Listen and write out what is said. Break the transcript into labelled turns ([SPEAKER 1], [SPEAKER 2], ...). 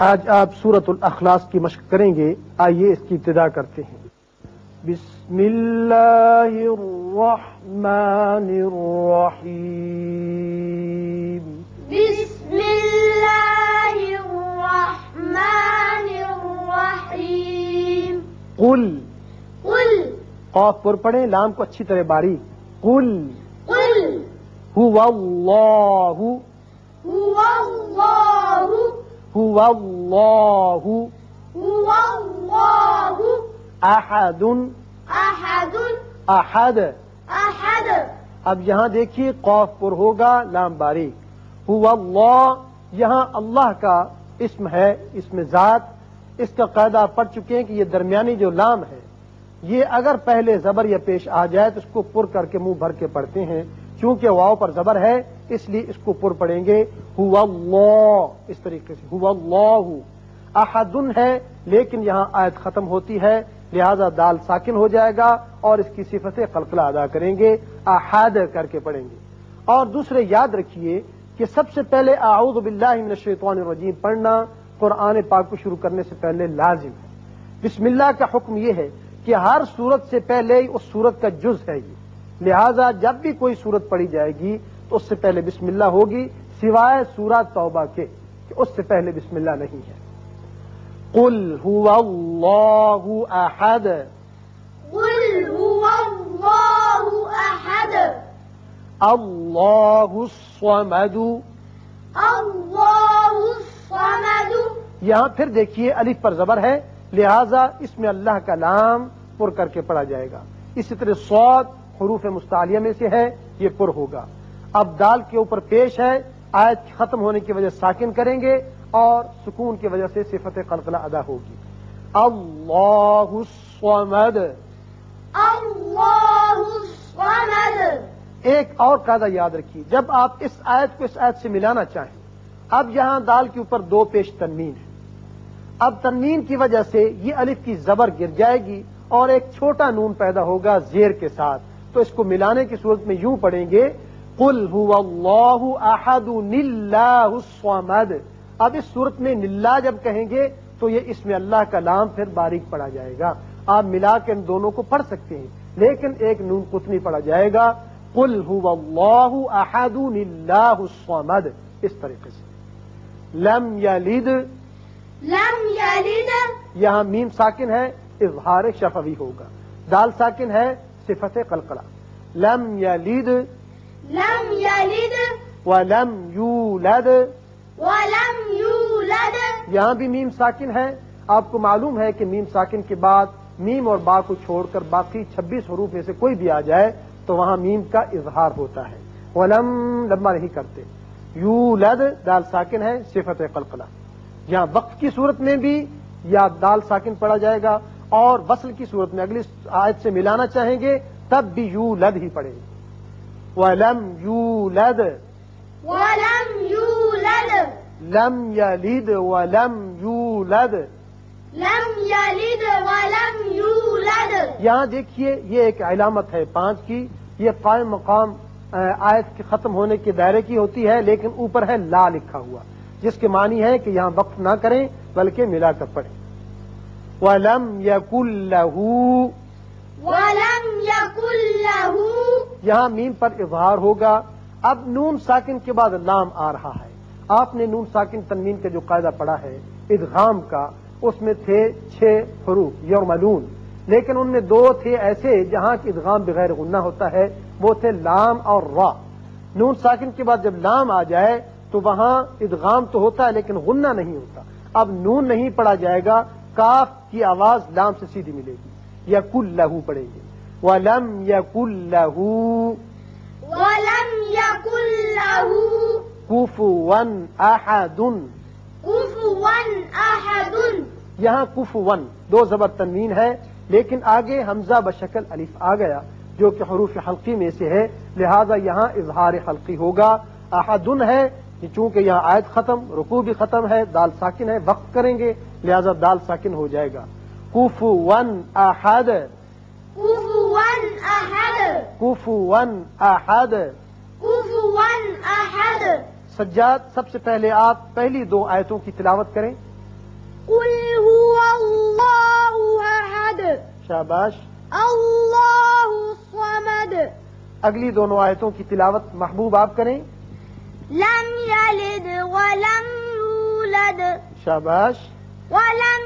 [SPEAKER 1] آج آپ سورۃ الاخلاص کی مشق کریں گے. آئیے اس کی ابتدا کرتے ہیں. بسم اللہ الرحمن الرحیم.
[SPEAKER 2] بسم اللہ الرحمن الرحیم.
[SPEAKER 1] قل
[SPEAKER 2] قل
[SPEAKER 1] قاف پر پڑھیں، لام کو اچھی طرح باریک. قل
[SPEAKER 2] قل
[SPEAKER 1] هو اللہ
[SPEAKER 2] هو اللہ
[SPEAKER 1] هو اللہ
[SPEAKER 2] هو اللہ
[SPEAKER 1] احد
[SPEAKER 2] احد
[SPEAKER 1] احد.
[SPEAKER 2] احد.
[SPEAKER 1] اب یہاں دیکھیے قاف پر ہوگا، لام باریک. هو اللہ، یہاں اللہ کا اسم ہے، اسم ذات. اس کا قاعدہ آپ پڑھ چکے ہیں کہ یہ درمیانی جو لام ہے یہ اگر پہلے زبر یا پیش آ جائے تو اس کو پر کر کے منہ بھر کے پڑھتے ہیں. چونکہ واو پر زبر ہے اس لیے اس کو پر پڑھیں گے. هو اللہ، اس طریقے سے. هو اللہ. احد ہے لیکن یہاں آیت ختم ہوتی ہے لہذا دال ساکن ہو جائے گا اور اس کی صفت قلقلہ ادا کریں گے. احد کر کے پڑھیں گے. اور دوسرے یاد رکھیے کہ سب سے پہلے اعوذ باللہ من الشیطان الرجیم پڑھنا قرآن پاک کو شروع کرنے سے پہلے لازم ہے. بسم اللہ کا حکم یہ ہے کہ ہر سورت سے پہلے اس سورت کا جز ہے یہ، لہذا جب بھی کوئی سورت پڑھی جائے گی تو اس سے پہلے بسم اللہ ہوگی، سوائے سورہ توبہ کے کہ اس سے پہلے بسم اللہ نہیں ہے. قل هو اللہ احد
[SPEAKER 2] قل هو اللہ احد
[SPEAKER 1] اللہ الصمد.
[SPEAKER 2] اللہ الصمد.
[SPEAKER 1] یہاں پھر دیکھیے الف پر زبر ہے لہذا اس میں اللہ کا لام پر کر کے پڑھا جائے گا. اسی طرح صاد حروف مستعلیہ میں سے ہے، یہ پر ہوگا. اب دال کے اوپر پیش ہے، آیت ختم ہونے کی وجہ ساکن کریں گے اور سکون کی وجہ سے صفت قلقلہ ادا ہوگی. اللہ الصمد.
[SPEAKER 2] اللہ الصمد.
[SPEAKER 1] ایک اور قاعدہ یاد رکھیے، جب آپ اس آیت کو اس آیت سے ملانا چاہیں، اب یہاں دال کے اوپر دو پیش تنوین ہے. اب تنوین کی وجہ سے یہ الف کی زبر گر جائے گی اور ایک چھوٹا نون پیدا ہوگا زیر کے ساتھ، تو اس کو ملانے کی صورت میں یوں پڑھیں گے قل هو اللہ احد اللہ الصمد. اب اس صورت میں نلا جب کہیں گے تو یہ اس میں اللہ کا لام پھر باریک پڑھا جائے گا. آپ ملا کے ان دونوں کو پڑھ سکتے ہیں لیکن ایک نون قطنی پڑھا جائے گا. قل هو اللہ احد اللہ الصمد، اس طریقے سے. لم یلد،
[SPEAKER 2] لم یلد.
[SPEAKER 1] یہاں میم ساکن ہے، اظہار شفوی ہوگا. دال ساکن ہے، صفت قلقلہ. لم یلد
[SPEAKER 2] لم یلد
[SPEAKER 1] ولم یولد.
[SPEAKER 2] ولم یولد.
[SPEAKER 1] یہاں بھی میم ساکن ہے. آپ کو معلوم ہے کہ میم ساکن کے بعد میم اور با کو چھوڑ کر باقی 26 حروف میں سے کوئی بھی آ جائے تو وہاں میم کا اظہار ہوتا ہے. ولم لمبا نہیں کرتے. یولد دال ساکن ہے، صفت قلقلہ. یہاں وقف کی صورت میں بھی یا دال ساکن پڑھا جائے گا اور وصل کی صورت میں اگلی آیت سے ملانا چاہیں گے تب بھی یولد ہی پڑھیں گے. وَلَمْ يُولَدْ
[SPEAKER 2] ولم یولد.
[SPEAKER 1] لم یلد ولم یولد.
[SPEAKER 2] لم یلد ولم یولد.
[SPEAKER 1] یہاں دیکھیے یہ ایک علامت ہے 5 کی، یہ قائم مقام آیت کے ختم ہونے کے دائرے کی ہوتی ہے لیکن اوپر ہے لا لکھا ہوا، جس کے معنی ہے کہ یہاں وقف نہ کریں بلکہ ملا کر پڑھیں. وَلَمْ يَكُنْ لَهُ.
[SPEAKER 2] ولم یکن لہ.
[SPEAKER 1] یہاں میم پر اظہار ہوگا. اب نون ساکن کے بعد لام آ رہا ہے. آپ نے نون ساکن تنوین کا جو قاعدہ پڑھا ہے ادغام کا، اس میں تھے 6 حروف یرملون، لیکن ان میں 2 تھے ایسے جہاں کی ادغام بغیر غنہ ہوتا ہے، وہ تھے لام اور را. نون ساکن کے بعد جب لام آ جائے تو وہاں ادغام تو ہوتا ہے لیکن غنہ نہیں ہوتا. اب نون نہیں پڑھا جائے گا، کاف کی آواز لام سے سیدھی ملے گی. یکن لہو پڑھیں گے. وَلَمْ يَكُنْ لَهُ
[SPEAKER 2] ولم یکن لہ
[SPEAKER 1] کفوا احد.
[SPEAKER 2] کفوا احد.
[SPEAKER 1] یہاں کفوا 2 زبر تنوین ہے لیکن آگے حمزہ بشکل الف آ گیا جو کہ حروف حلقی میں سے ہے، لہذا یہاں اظہار حلقی ہوگا. احد ہے چونکہ یہاں آیت ختم، رکوع بھی ختم ہے، دال ساکن ہے، وقف کریں گے لہذا دال ساکن ہو جائے گا. کفوا احد.
[SPEAKER 2] کفوا احد.
[SPEAKER 1] کفوا احد.
[SPEAKER 2] کفوا احد.
[SPEAKER 1] سجاد سب سے پہلے آپ پہلی 2 آیتوں کی تلاوت کریں.
[SPEAKER 2] قل هو الله أحد
[SPEAKER 1] شاباش.
[SPEAKER 2] الله الصمد
[SPEAKER 1] اگلی دونوں آیتوں کی تلاوت محبوب آپ کریں.
[SPEAKER 2] لم يلد ولم يولد
[SPEAKER 1] شاباش.
[SPEAKER 2] ولم